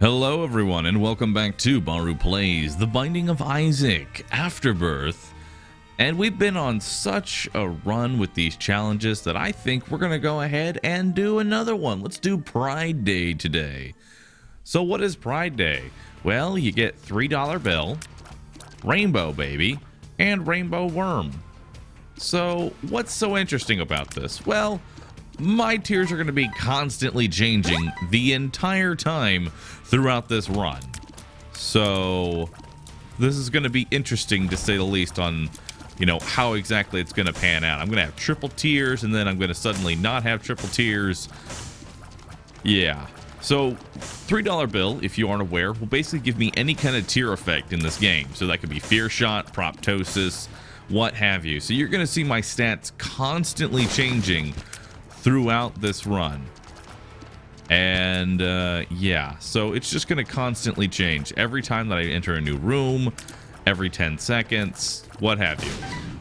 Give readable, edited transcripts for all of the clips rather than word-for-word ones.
Hello everyone and welcome back to Baru Plays The Binding of Isaac Afterbirth. And we've been on such a run with these challenges that I think we're going to go ahead and do another one. Let's do Pride Day today. So what is Pride Day? Well, you get $3 bill, Rainbow Baby, and Rainbow Worm. So what's so interesting about this? Well, my tiers are going to be constantly changing the entire time throughout this run. So this is going to be interesting to say the least on, how exactly it's going to pan out. I'm going to have triple tiers and then I'm going to suddenly not have triple tiers. Yeah. So $3 bill, if you aren't aware, will basically give me any kind of tier effect in this game. So that could be fear shot, proptosis, what have you. So you're going to see my stats constantly changing throughout this run. And yeah, so it's just going to constantly change every time that I enter a new room, every 10 seconds, what have you.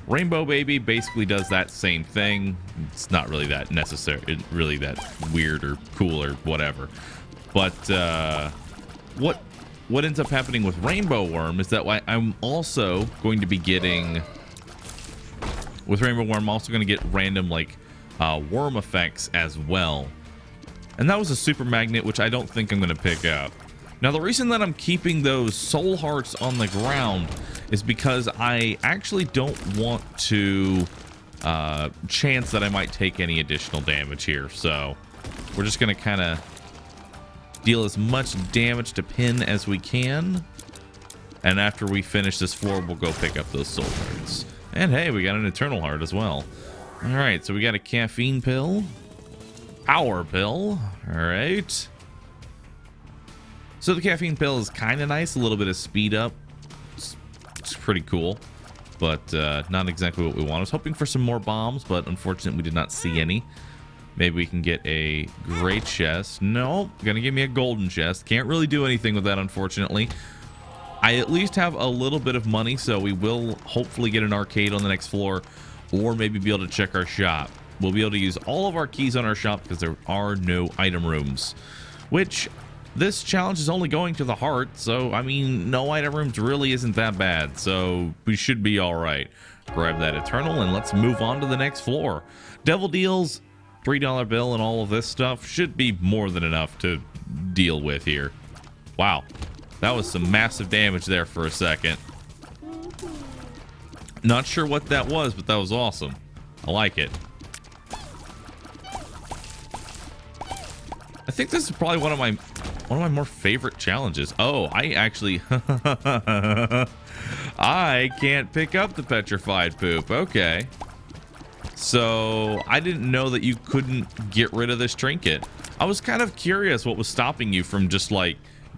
Rainbow Baby basically does that same thing. It's not really that necessary, really that weird or cool or whatever. But what ends up happening with Rainbow Worm is that I'm also going to be getting, with Rainbow Worm, I'm also going to get random worm effects as well. And that was a super magnet, which I don't think I'm going to pick up. Now, the reason that I'm keeping those soul hearts on the ground is because I actually don't want to chance that I might take any additional damage here. So we're just going to kind of deal as much damage to Pin as we can. And after we finish this floor, we'll go pick up those soul hearts. And hey, we got an eternal heart as well. All right, so we got a caffeine pill, power pill. All right. So the caffeine pill is kind of nice, a little bit of speed up. It's pretty cool, but not exactly what we want. I was hoping for some more bombs, but unfortunately we did not see any. Maybe we can get a gray chest. No, gonna give me a golden chest. Can't really do anything with that, unfortunately. I at least have a little bit of money, so we will hopefully get an arcade on the next floor, or maybe be able to check our shop. We'll be able to use all of our keys on our shop because there are no item rooms, which this challenge is only going to the heart. So, I mean, no item rooms really isn't that bad. So we should be all right. Grab that eternal and let's move on to the next floor. Devil deals, $3 bill and all of this stuff should be more than enough to deal with here. Wow. That was some massive damage there for a second. Not sure what that was, but that was awesome. I like it. I think this is probably one of my more favorite challenges. Oh, I actually I can't pick up the petrified poop. Okay. So I didn't know that you couldn't get rid of this trinket. I was kind of curious what was stopping you from just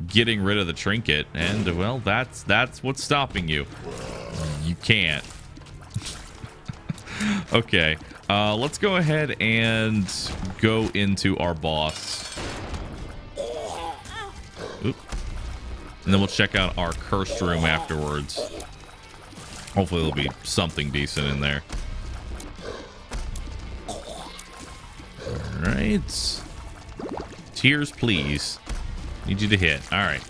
getting rid of the trinket, and well, that's what's stopping you. You can't. Okay, let's go ahead and go into our boss. Oop. And then we'll check out our cursed room afterwards. Hopefully there'll be something decent in there. All right. Tears, please. Need you to hit. All right.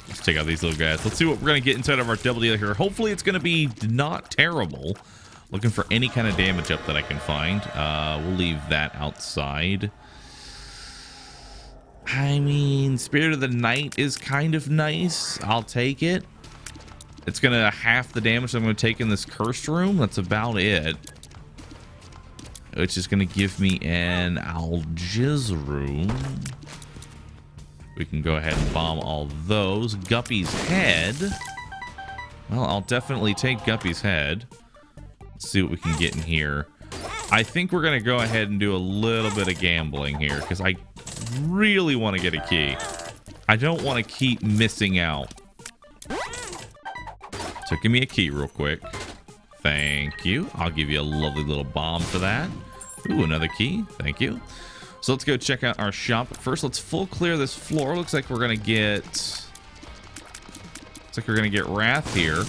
Let's take out these little guys. Let's see what we're going to get inside of our double dealer here. Hopefully it's going to be not terrible. Looking for any kind of damage up that I can find. We'll leave that outside. I mean, Spirit of the Night is kind of nice. I'll take it. It's going to half the damage I'm going to take in this cursed room. That's about it. Which is going to give me an Algiz room. We can go ahead and bomb all those. Guppy's head. Well, I'll definitely take Guppy's head. Let's see what we can get in here. I think we're going to go ahead and do a little bit of gambling here because I really want to get a key. I don't want to keep missing out. So give me a key real quick. Thank you. I'll give you a lovely little bomb for that. Ooh, another key. Thank you. So let's go check out our shop. First, let's full clear this floor. Looks like we're gonna get Wrath here.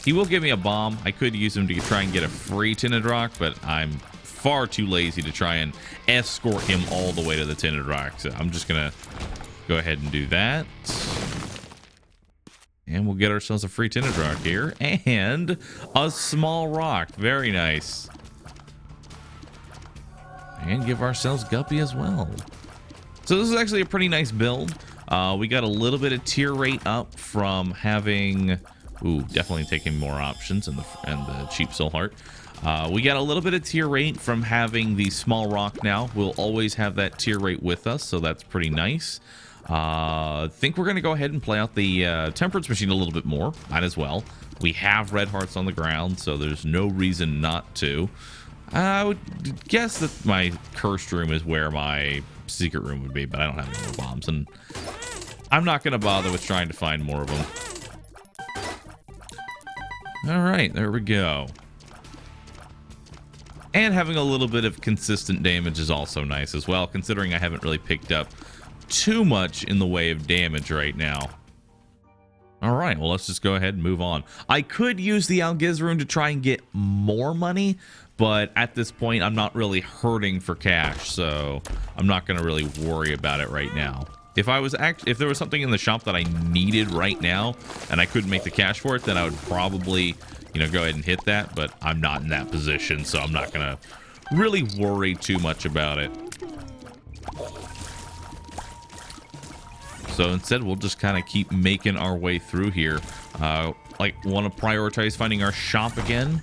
He will give me a bomb. I could use him to try and get a free tinted rock, but I'm far too lazy to try and escort him all the way to the tinted rock. So I'm just gonna go ahead and do that. And we'll get ourselves a free tinted rock here. And a small rock. Very nice. And give ourselves Guppy as well. So this is actually a pretty nice build. We got a little bit of tier rate up from having... Ooh, definitely taking more options and the cheap soul heart. We got a little bit of tier rate from having the small rock now. We'll always have that tier rate with us, so that's pretty nice. I think we're going to go ahead and play out the temperance machine a little bit more. Might as well. We have red hearts on the ground, so there's no reason not to. I would guess that my cursed room is where my secret room would be, but I don't have any more bombs, and I'm not going to bother with trying to find more of them. All right, there we go. And having a little bit of consistent damage is also nice as well, considering I haven't really picked up too much in the way of damage right now. All right, well, let's just go ahead and move on. I could use the Algiz rune to try and get more money, but at this point, I'm not really hurting for cash, so I'm not going to really worry about it right now. If there was something in the shop that I needed right now and I couldn't make the cash for it, then I would probably, you know, go ahead and hit that, but I'm not in that position, so I'm not going to really worry too much about it. So instead, we'll just kind of keep making our way through here. Like, want to prioritize finding our shop again.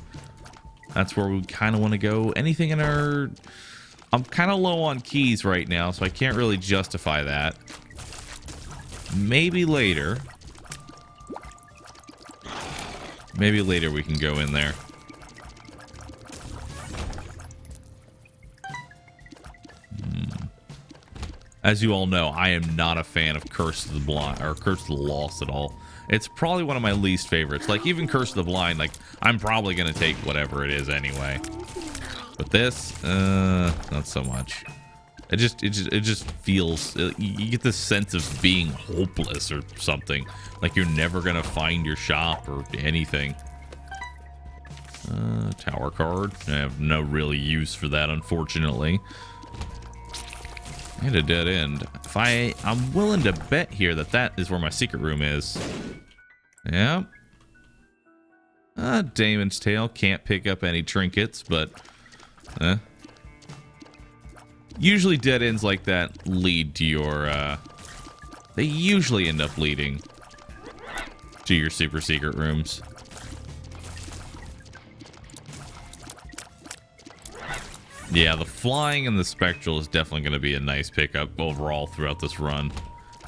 That's where we kind of want to go. Anything in our... I'm kind of low on keys right now, so I can't really justify that. Maybe later. Maybe later we can go in there. As you all know, I am not a fan of Curse of the Blind or Curse of the Lost at all. It's probably one of my least favorites. Like, even Curse of the Blind, like, I'm probably going to take whatever it is anyway. But this, not so much. It just feels, you get this sense of being hopeless or something. Like you're never going to find your shop or anything. Tower card. I have no really use for that, unfortunately. And a dead end. I'm willing to bet here that is where my secret room is. Yeah. Damon's Tail. Can't pick up any trinkets, but... Usually dead ends like that lead to your... They usually end up leading to your super secret rooms. Yeah, the flying and the spectral is definitely going to be a nice pickup overall throughout this run.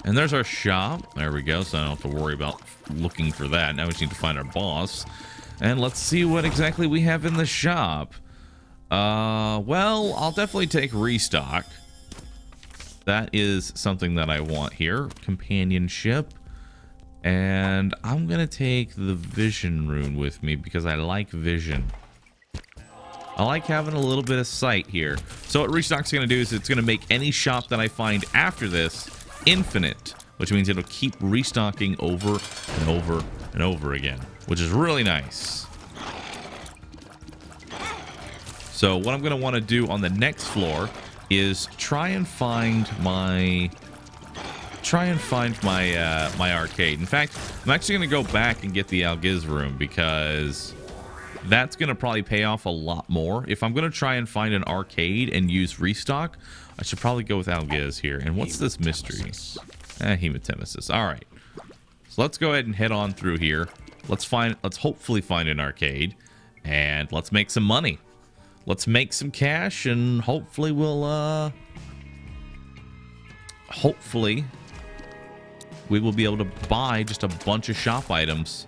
And there's our shop. There we go, so I don't have to worry about looking for that. Now we just need to find our boss. And let's see what exactly we have in the shop. Well, I'll definitely take Restock. That is something that I want here. Companionship. And I'm going to take the Vision rune with me because I like Vision. I like having a little bit of sight here. So what Restock's going to do is it's going to make any shop that I find after this infinite, which means it'll keep restocking over and over and over again, which is really nice. So what I'm going to want to do on the next floor is try and find my my arcade. In fact, I'm actually going to go back and get the Algiz room because that's going to probably pay off a lot more. If I'm going to try and find an arcade and use Restock, I should probably go with Algiz here. And what's this mystery? Hematemesis. All right. So let's go ahead and head on through here. Let's hopefully find an arcade and let's make some money. Let's make some cash and hopefully we'll we will be able to buy just a bunch of shop items.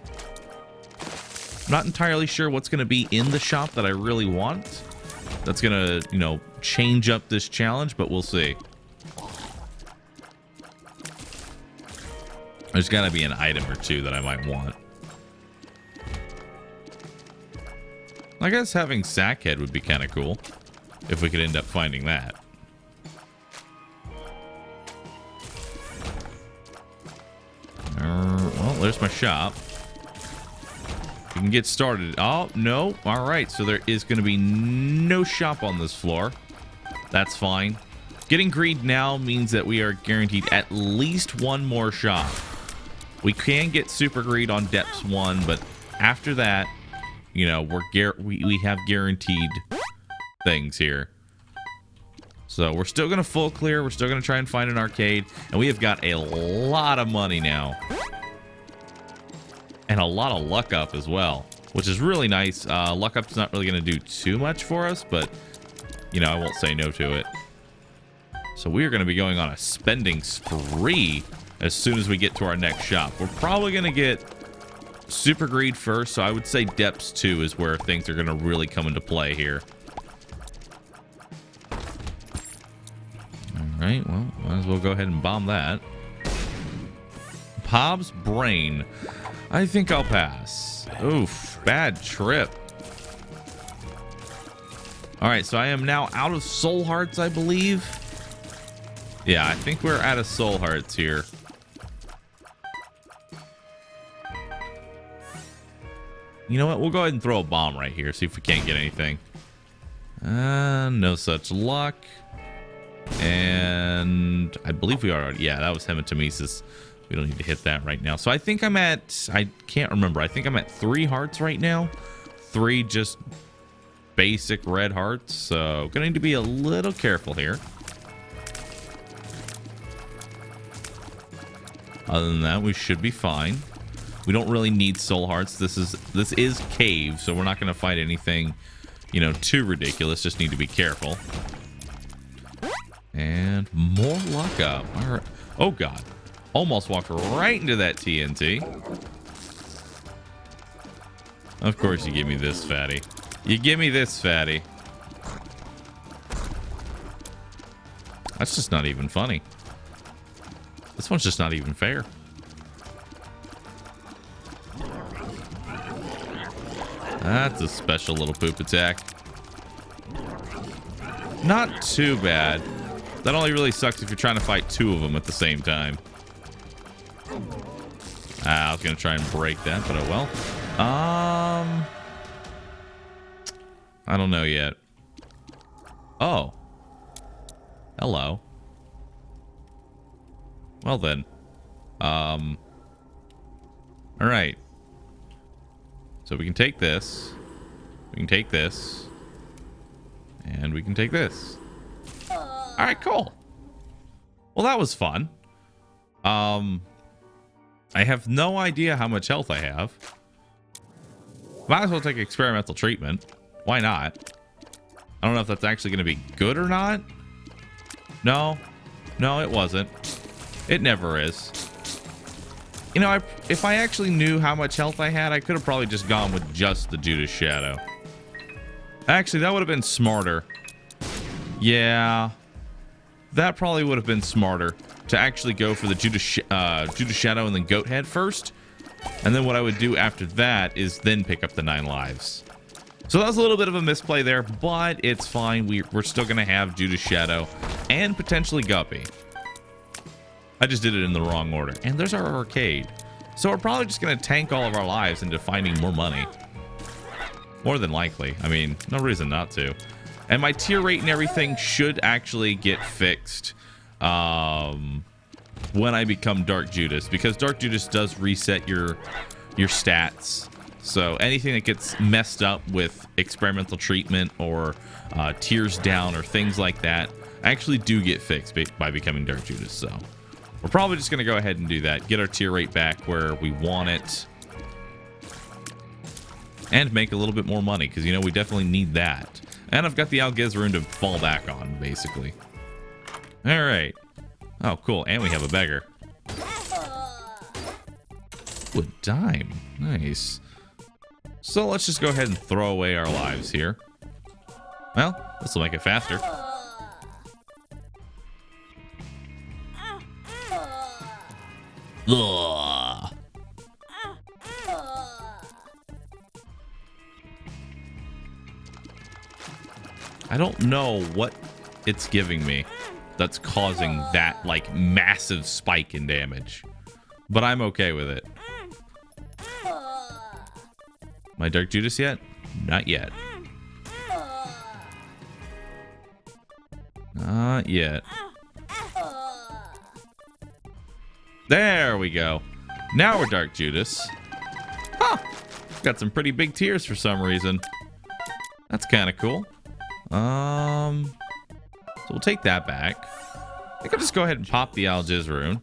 I'm not entirely sure what's going to be in the shop that I really want. That's going to, you know, change up this challenge, but we'll see. There's got to be an item or two that I might want. I guess having Sackhead would be kind of cool if we could end up finding that. Well, there's my shop. We can get started. Oh, no. All right. So there is going to be no shop on this floor. That's fine. Getting greed now means that we are guaranteed at least one more shop, We can get super greed on depths 1, but after that, you know, we have guaranteed things here. So we're still going to full clear. We're still going to try and find an arcade. And we have got a lot of money now. And a lot of luck up as well, which is really nice. Luck up's not really going to do too much for us, but, you know, I won't say no to it. So we are going to be going on a spending spree as soon as we get to our next shop. We're probably going to get super greed first, so I would say depths 2 is where things are going to really come into play here. Alright, well, might as well go ahead and bomb that. Pob's Brain. I think I'll pass. Oof, bad trip. Alright, so I am now out of soul hearts, I believe. Yeah, I think we're out of soul hearts here. You know what? We'll go ahead and throw a bomb right here, see if we can't get anything. No such luck. And I believe we are. Yeah, that was hematomesis. We don't need to hit that right now. So I think I'm at, I can't remember. I think I'm at 3 hearts right now. 3 just basic red hearts. So gonna need to be a little careful here. Other than that, we should be fine. We don't really need soul hearts. This is cave, so we're not gonna fight anything, you know, too ridiculous. Just need to be careful. And more luck up. All right. Oh god, almost walked right into that TNT. Of course you give me this, fatty. You give me this, fatty. That's just not even funny. This one's just not even fair. That's a special little poop attack. Not too bad. That only really sucks if you're trying to fight 2 of them at the same time. I was gonna try and break that, but oh well. I don't know yet. Oh. Hello. Well then. All right. So we can take this. We can take this. And we can take this. All right, cool. Well, that was fun. I have no idea how much health I have. Might as well take experimental treatment. Why not? I don't know if that's actually going to be good or not. No. No, it wasn't. It never is. You know, if I actually knew how much health I had, I could have probably just gone with just the Judas Shadow. Actually, that would have been smarter. Yeah. That probably would have been smarter to actually go for the Judas Shadow and then Goat Head first. And then what I would do after that is then pick up the 9 lives. So that was a little bit of a misplay there, but it's fine. We're still going to have Judas Shadow and potentially Guppy. I just did it in the wrong order. And there's our arcade. So we're probably just going to tank all of our lives into finding more money. More than likely. I mean, no reason not to. And my tier rate and everything should actually get fixed when I become Dark Judas. Because Dark Judas does reset your stats. So anything that gets messed up with experimental treatment or tiers down or things like that actually do get fixed by becoming Dark Judas. So we're probably just going to go ahead and do that. Get our tier rate back where we want it. And make a little bit more money. Because, you know, we definitely need that. And I've got the Algiz rune to fall back on, basically. All right. Oh, cool. And we have a beggar. Ooh, a dime. Nice. So let's just go ahead and throw away our lives here. Well, this will make it faster. Ugh. I don't know what it's giving me that's causing that, like, massive spike in damage. But I'm okay with it. My Dark Judas yet? Not yet. Not yet. There we go. Now we're Dark Judas. Huh. Got some pretty big tiers for some reason. That's kind of cool. So we'll take that back. I think I'll just go ahead and pop the Algiz rune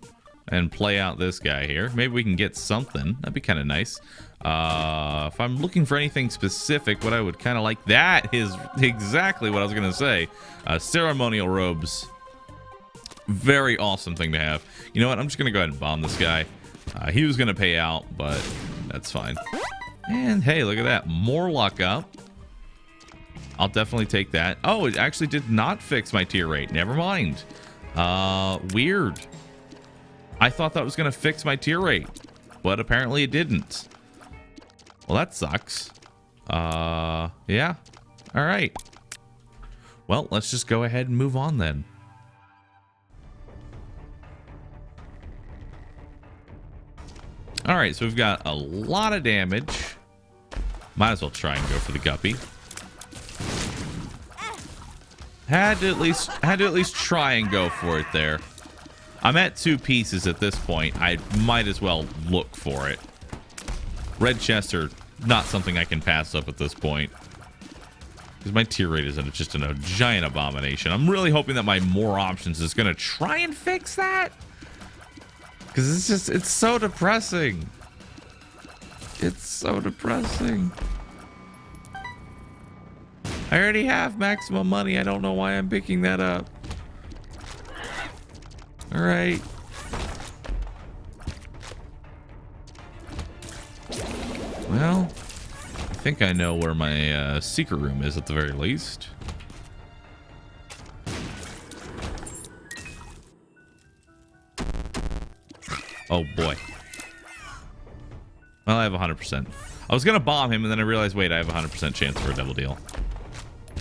and play out this guy here. Maybe we can get something. That'd be kind of nice. If I'm looking for anything specific, what I would kind of like, that is exactly what I was going to say. Ceremonial robes. Very awesome thing to have. You know what? I'm just going to go ahead and bomb this guy. He was going to pay out, but that's fine. And hey, look at that. More luck up. I'll definitely take that. Oh, it actually did not fix my tier rate. Never mind. Weird. I thought that was going to fix my tier rate, but apparently it didn't. Well, that sucks. Yeah. All right. Well, let's just go ahead and move on then. All right, so we've got a lot of damage. Might as well try and go for the Guppy. Had to at least try and go for it there. I'm at 2 pieces at this point. I might as well look for it. Red chests are not something I can pass up at this point, because my tier rate is just a giant abomination. I'm really hoping that my more options is going to try and fix that, because it's so depressing. It's so depressing. I already have maximum money. I don't know why I'm picking that up. All right. Well, I think I know where my secret room is at the very least. Oh boy. Well, I have 100%. I was going to bomb him, and then I realized, wait, I have 100% chance for a double deal.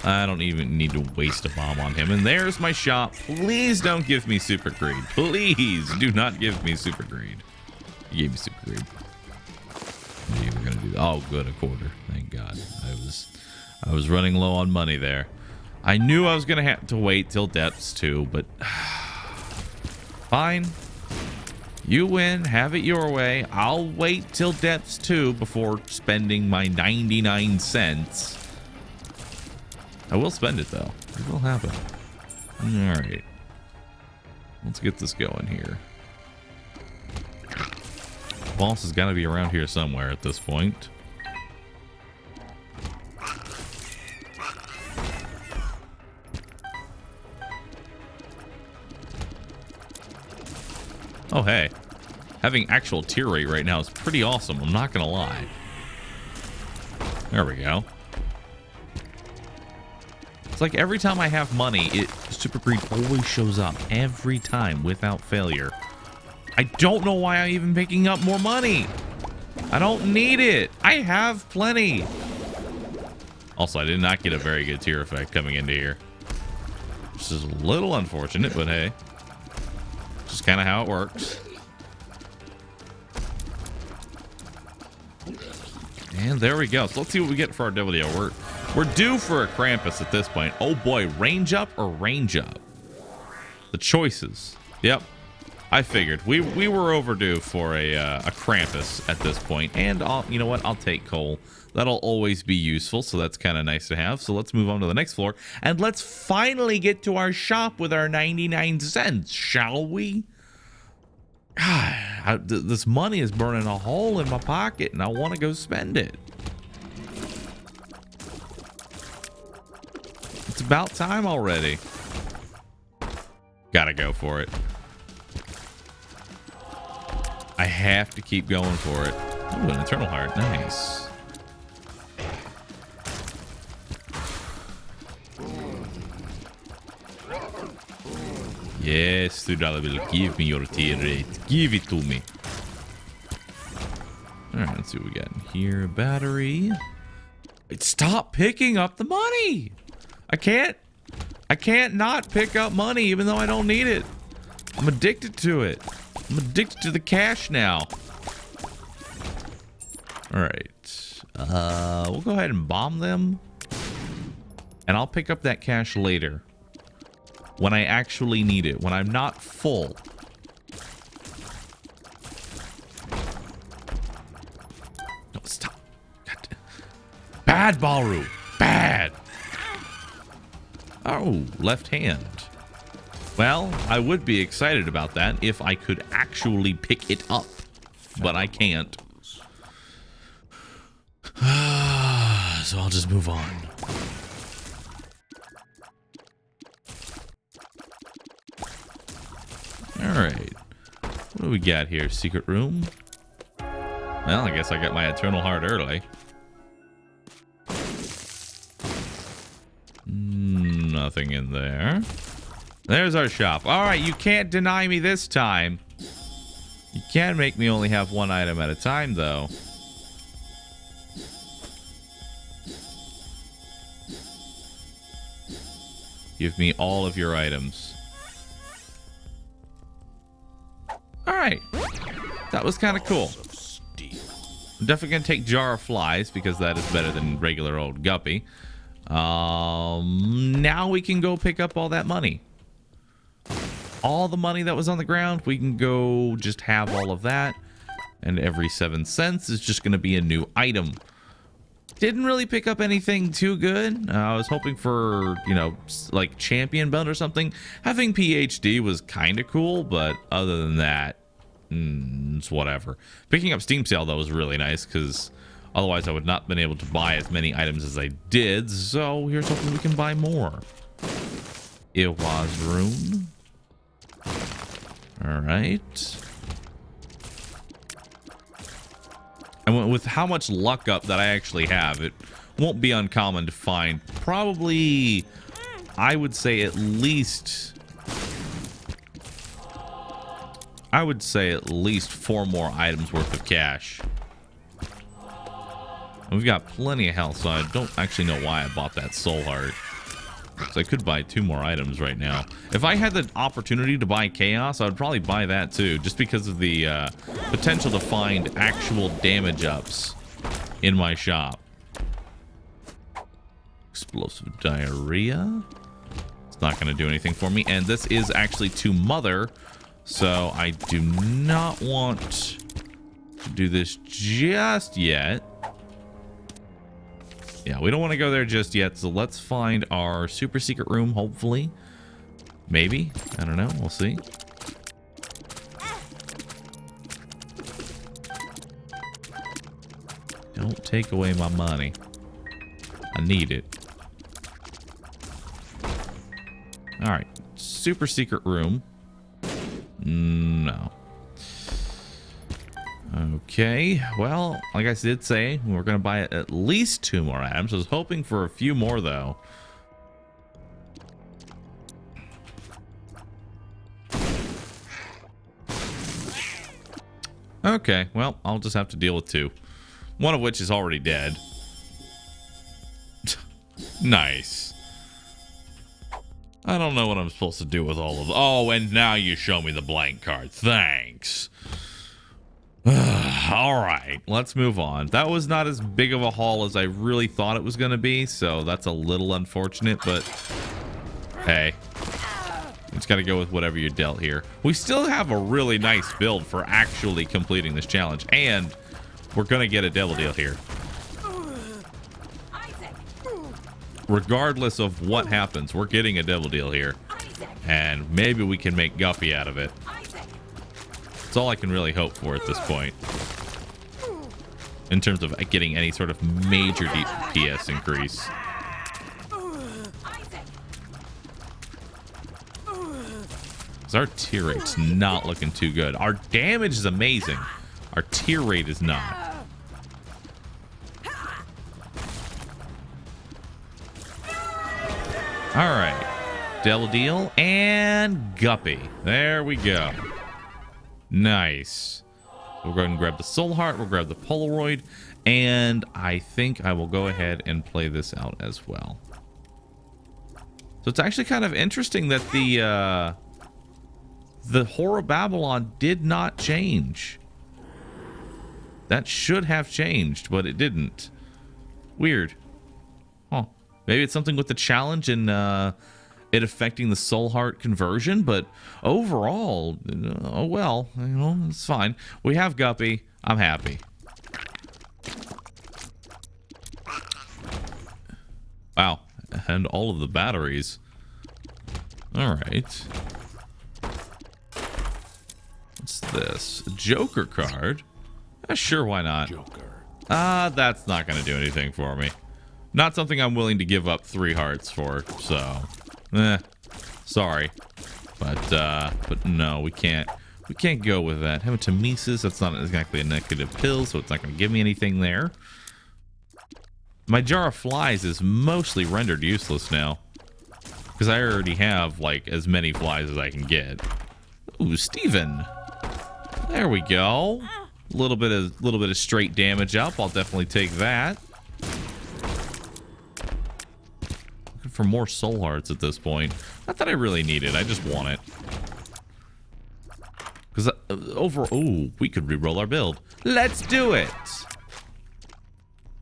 I don't even need to waste a bomb on him. And there's my shop. Please don't give me super greed. Please do not give me super greed. You gave me super greed. Yeah, we're gonna do that. Oh, good, a quarter. Thank God. I was running low on money there. I knew I was gonna have to wait till depths 2, but fine. You win. Have it your way. I'll wait till depths 2 before spending my 99 cents. I will spend it though. It will happen. All right. Let's get this going here. Boss has got to be around here somewhere at this point. Oh, hey. Having actual tier rate right now is pretty awesome. I'm not going to lie. There we go. It's like every time I have money, Super Greed always shows up. Every time, without failure. I don't know why I'm even picking up more money. I don't need it. I have plenty. Also, I did not get a very good tier effect coming into here. Which is a little unfortunate, but hey. Just kind of how it works. And there we go. So let's see what we get for our double deal. We're due for a Krampus at this point. Oh boy, range up or range up? The choices. Yep. I figured we were overdue for a Krampus at this point, and you know what? I'll take coal. That'll always be useful, so that's kind of nice to have. So let's move on to the next floor, and let's finally get to our shop with our 99 cents, shall we? God, this money is burning a hole in my pocket, and I want to go spend it. It's about time already. Gotta go for it. I have to keep going for it. Ooh, an Eternal Heart. Nice. Yes, $2 bill. Give me your tier rate. Give it to me. Alright, let's see what we got in here. Battery. Stop picking up the money. I can't not pick up money even though I don't need it. I'm addicted to it. I'm addicted to the cash now. All right. We'll go ahead and bomb them. And I'll pick up that cash later. When I actually need it. When I'm not full. Bad, Balru. Bad. Oh, left hand. Well, I would be excited about that if I could actually pick it up. But I can't. So I'll just move on. Alright. What do we got here? Secret room? Well, I guess I got my eternal heart early. Nothing in there. There's our shop. Alright, you can't deny me this time. You can make me only have one item at a time, though. Give me all of your items. Alright. That was kind of cool. I'm definitely going to take Jar of Flies because that is better than regular old Guppy. Now we can go pick up all that money. All the money that was on the ground, we can go just have all of that. And every 7 cents is just going to be a new item. Didn't really pick up anything too good. I was hoping for, you know, like champion belt or something. Having PhD was kind of cool, but other than that, it's whatever. Picking up Steam Sale, though, was really nice because otherwise I would not have been able to buy as many items as I did. So here's hoping we can buy more. Iwa's room. All right. And with how much luck up that I actually have, it won't be uncommon to find probably, I would say at least 4 more items worth of cash. And we've got plenty of health, so I don't actually know why I bought that soul heart. So I could buy 2 more items right now. If I had the opportunity to buy Chaos, I would probably buy that too, just because of the potential to find actual damage ups in my shop. Explosive diarrhea. It's not going to do anything for me. And this is actually to Mother, so I do not want to do this just yet. Yeah, we don't want to go there just yet, so let's find our super secret room, hopefully. Maybe. I don't know. We'll see. Don't take away my money. I need it. Alright. Super secret room. No. Okay, well, like I did say, we're going to buy at least 2 more items. I was hoping for a few more, though. Okay, well, I'll just have to deal with 2. One of which is already dead. Nice. I don't know what I'm supposed to do with all of them. Oh, and now you show me the blank card. Thanks. All right, let's move on. That was not as big of a haul as I really thought it was going to be, so that's a little unfortunate, but hey, just got to go with whatever you're dealt here. We still have a really nice build for actually completing this challenge, and we're going to get a devil deal here. Regardless of what happens, we're getting a devil deal here, and maybe we can make Guppy out of it. That's all I can really hope for at this point. In terms of getting any sort of major DPS increase. Because our tear rate's not looking too good. Our damage is amazing. Our tear rate is not. Alright. Devil deal and Guppy. There we go. Nice. We'll go ahead and grab the soul heart. We'll grab the Polaroid. And I think I will go ahead and play this out as well. So it's actually kind of interesting that the Whore of Babylon did not change. That should have changed, but it didn't. Weird. Huh. Maybe it's something with the challenge and it affecting the soul heart conversion, but overall, oh well, you know, it's fine. We have Guppy. I'm happy. Wow. And all of the batteries. All right. What's this? A Joker card? Sure, why not? Joker. That's not going to do anything for me. Not something I'm willing to give up 3 hearts for, so... sorry. But no, we can't. We can't go with that. Hematemesis, that's not exactly a negative pill, so it's not going to give me anything there. My jar of flies is mostly rendered useless now. Because I already have, like, as many flies as I can get. Ooh, Steven. There we go. A little bit of straight damage up. I'll definitely take that. Looking for more soul hearts at this point. Not that I really need it. I just want it. Because we could re-roll our build. Let's do it.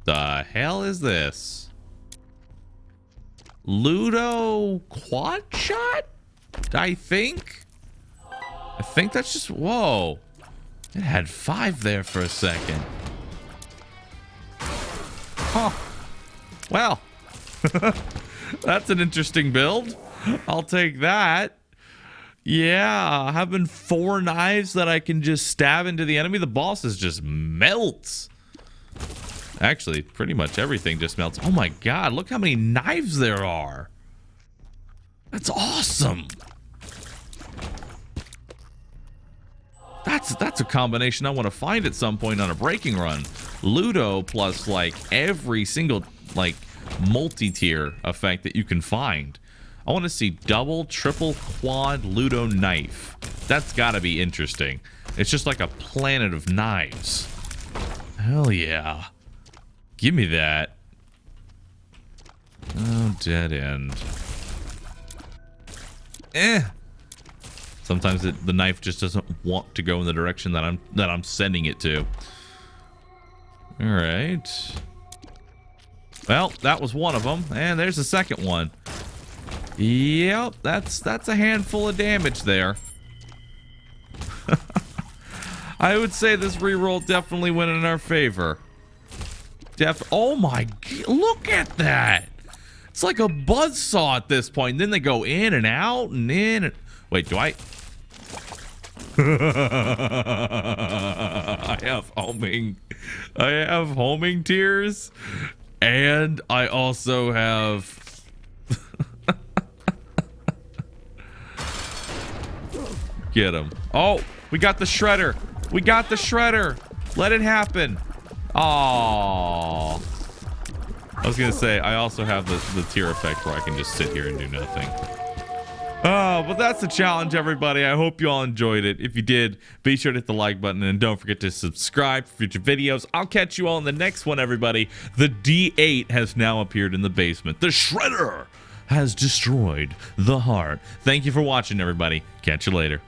The hell is this? Ludo quad shot? I think that's just... Whoa. It had 5 there for a second. Huh. Well. That's an interesting build. I'll take that. Yeah, having 4 knives that I can just stab into the enemy. The bosses just melts. Actually, pretty much everything just melts. Oh my god, look how many knives there are. That's awesome. That's a combination I want to find at some point on a breaking run. Ludo plus like every single like multi-tier effect that you can find. I want to see double, triple, quad Ludo knife. That's got to be interesting. It's just like a planet of knives. Hell yeah. Give me that. Oh, dead end. Sometimes the knife just doesn't want to go in the direction that I'm sending it to. All right. Well, that was one of them, and there's the second one. Yep, that's a handful of damage there. I would say this reroll definitely went in our favor. Oh my, look at that. It's like a buzzsaw at this point. And then they go in and out and in. And... Wait, do I? I have homing tears. And I also have... Get him. Oh, we got the shredder. We got the shredder. Let it happen. Aww. I was gonna say I also have the tear effect where I can just sit here and do nothing. Oh, but that's the challenge, everybody. I hope you all enjoyed it. If you did, be sure to hit the like button and don't forget to subscribe for future videos. I'll catch you all in the next one, everybody. The D8 has now appeared in the basement. The shredder has destroyed the heart. Thank you for watching, everybody. Catch you later.